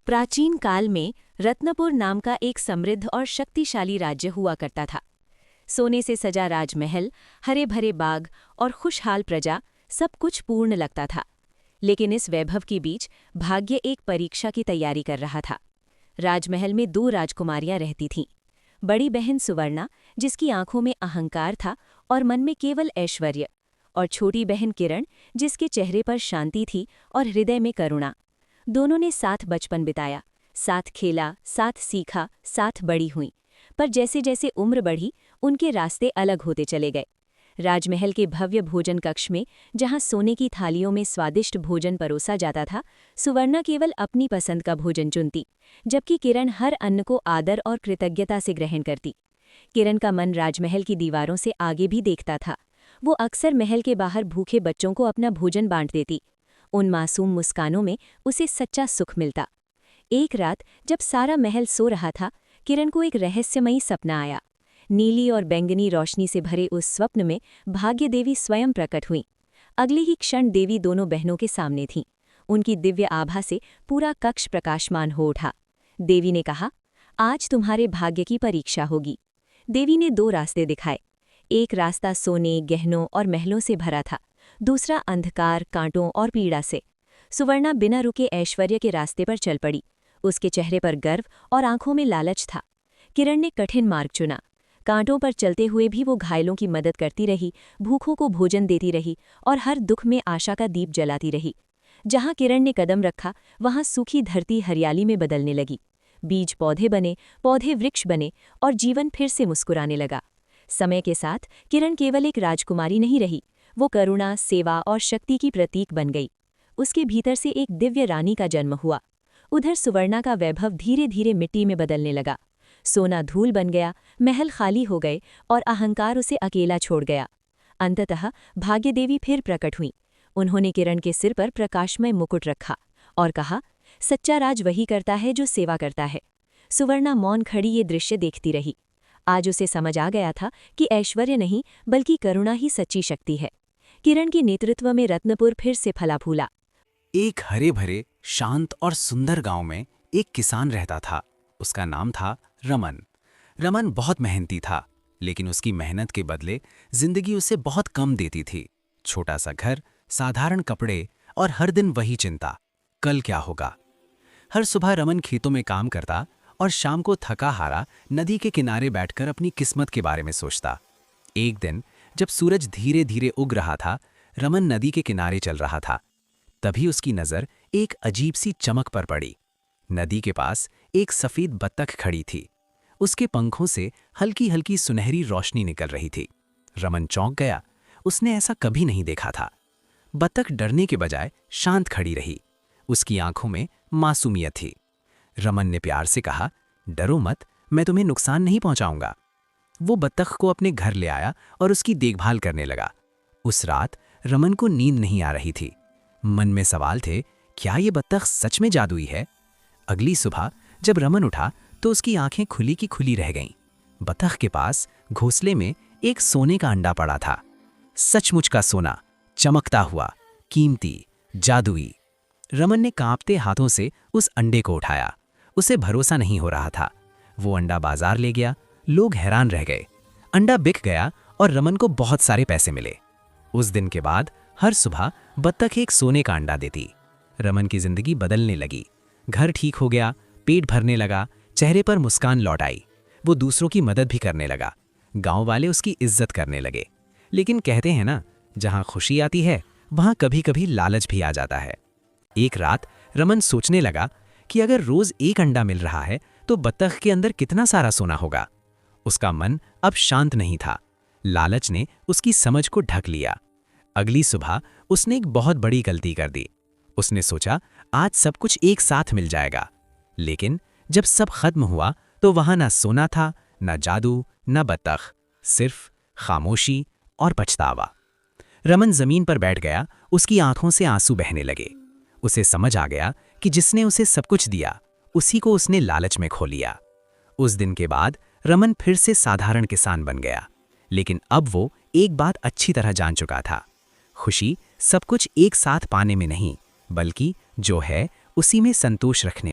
प्राचीन काल में रत्नपुर नाम का एक समृद्ध और शक्तिशाली राज्य हुआ करता था। सोने से सजा राजमहल, हरे भरे बाग और खुशहाल प्रजा, सब कुछ पूर्ण लगता था। लेकिन इस वैभव के बीच भाग्य एक परीक्षा की तैयारी कर रहा था। राजमहल में 2 राजकुमारियां रहती थीं। बड़ी बहन सुवर्णा, जिसकी आंखों में अहंकार था और मन में केवल ऐश्वर्य, और छोटी बहन किरण, जिसके चेहरे पर शांति थी और हृदय में करुणा। दोनों ने साथ बचपन बिताया, साथ खेला, साथ सीखा, साथ बड़ी हुईं। पर जैसे जैसे उम्र बढ़ी, उनके रास्ते अलग होते चले गए। राजमहल के भव्य भोजन कक्ष में, जहां सोने की थालियों में स्वादिष्ट भोजन परोसा जाता था, सुवर्णा केवल अपनी पसंद का भोजन चुनती, जबकि किरण हर अन्न को आदर और कृतज्ञता से ग्रहण करती। किरण का मन राजमहल की दीवारों से आगे भी देखता था। वो अक्सर महल के बाहर भूखे बच्चों को अपना भोजन बांट देती। उन मासूम मुस्कानों में उसे सच्चा सुख मिलता। एक रात जब सारा महल सो रहा था, किरण को एक रहस्यमयी सपना आया। नीली और बैंगनी रोशनी से भरे उस स्वप्न में भाग्य देवी स्वयं प्रकट हुईं। अगले ही क्षण देवी दोनों बहनों के सामने थीं। उनकी दिव्य आभा से पूरा कक्ष प्रकाशमान हो उठा। देवी ने कहा, आज तुम्हारे भाग्य की परीक्षा होगी। देवी ने 2 रास्ते दिखाए। एक रास्ता सोने, गहनों और महलों से भरा था, दूसरा अंधकार, कांटों और पीड़ा से। सुवर्णा बिना रुके ऐश्वर्य के रास्ते पर चल पड़ी। उसके चेहरे पर गर्व और आंखों में लालच था। किरण ने कठिन मार्ग चुना। कांटों पर चलते हुए भी वो घायलों की मदद करती रही, भूखों को भोजन देती रही और हर दुख में आशा का दीप जलाती रही। जहां किरण ने कदम रखा, वहां सूखी धरती हरियाली में बदलने लगी। बीज पौधे बने, पौधे वृक्ष बने और जीवन फिर से मुस्कुराने लगा। समय के साथ किरण केवल एक राजकुमारी नहीं रही, वो करुणा, सेवा और शक्ति की प्रतीक बन गई। उसके भीतर से एक दिव्य रानी का जन्म हुआ। उधर सुवर्णा का वैभव धीरे धीरे मिट्टी में बदलने लगा। सोना धूल बन गया, महल खाली हो गए और अहंकार उसे अकेला छोड़ गया। अंततः भाग्यदेवी फिर प्रकट हुईं। उन्होंने किरण के सिर पर प्रकाशमय मुकुट रखा और कहा, सच्चा राज वही करता है जो सेवा करता है। सुवर्णा मौन खड़ी ये दृश्य देखती रही। आज उसे समझ आ गया था कि ऐश्वर्य नहीं, बल्कि करुणा ही सच्ची शक्ति है। किरण के नेतृत्व में रत्नपुर फिर से फला फूला। एक हरे भरे, शांत और सुंदर गांव में एक किसान रहता था। उसका नाम था रमन। रमन बहुत मेहनती था, लेकिन उसकी मेहनत के बदले जिंदगी उसे बहुत कम देती थी। छोटा सा घर, साधारण कपड़े और हर दिन वही चिंता, कल क्या होगा। हर सुबह रमन खेतों में काम करता और शाम को थका हारा नदी के किनारे बैठकर अपनी किस्मत के बारे में सोचता। एक दिन जब सूरज धीरे धीरे उग रहा था, रमन नदी के किनारे चल रहा था। तभी उसकी नज़र एक अजीब सी चमक पर पड़ी। नदी के पास एक सफ़ेद बत्तख खड़ी थी। उसके पंखों से हल्की हल्की सुनहरी रोशनी निकल रही थी। रमन चौंक गया, उसने ऐसा कभी नहीं देखा था। बत्तख डरने के बजाय शांत खड़ी रही। उसकी आंखों में मासूमियत थी। रमन ने प्यार से कहा, डरो मत, मैं तुम्हें नुकसान नहीं पहुंचाऊंगा। वो बत्तख को अपने घर ले आया और उसकी देखभाल करने लगा। उस रात रमन को नींद नहीं आ रही थी। मन में सवाल थे, क्या ये बत्तख सच में जादुई है? अगली सुबह जब रमन उठा तो उसकी आंखें खुली की खुली रह गईं। बत्तख के पास घोंसले में एक सोने का अंडा पड़ा था। सचमुच का सोना, चमकता हुआ, कीमती, जादुई। रमन ने कांपते हाथों से उस अंडे को उठाया। उसे भरोसा नहीं हो रहा था। वो अंडा बाजार ले गया। लोग हैरान रह गए। अंडा बिक गया और रमन को बहुत सारे पैसे मिले। उस दिन के बाद हर सुबह बत्तख एक सोने का अंडा देती। रमन की जिंदगी बदलने लगी। घर ठीक हो गया, पेट भरने लगा, चेहरे पर मुस्कान लौट आई। वो दूसरों की मदद भी करने लगा। गांव वाले उसकी इज्जत करने लगे। लेकिन कहते हैं ना, जहां खुशी आती है वहां कभी कभी लालच भी आ जाता है। एक रात रमन सोचने लगा कि अगर रोज एक अंडा मिल रहा है तो बत्तख के अंदर कितना सारा सोना होगा। उसका मन अब शांत नहीं था। लालच ने उसकी समझ को ढक लिया। अगली सुबह उसने एक बहुत बड़ी गलती कर दी। उसने सोचा, आज सब कुछ एक साथ मिल जाएगा। लेकिन जब सब खत्म हुआ तो वहां ना सोना था, ना जादू, ना बत्तख, सिर्फ खामोशी और पछतावा। रमन जमीन पर बैठ गया। उसकी आंखों से आंसू बहने लगे। उसे समझ आ गया कि जिसने उसे सब कुछ दिया, उसी को उसने लालच में खो लिया। उस दिन के बाद रमन फिर से साधारण किसान बन गया। लेकिन अब वो एक बात अच्छी तरह जान चुका था, खुशी सब कुछ एक साथ पाने में नहीं, बल्कि जो है उसी में संतोष रखने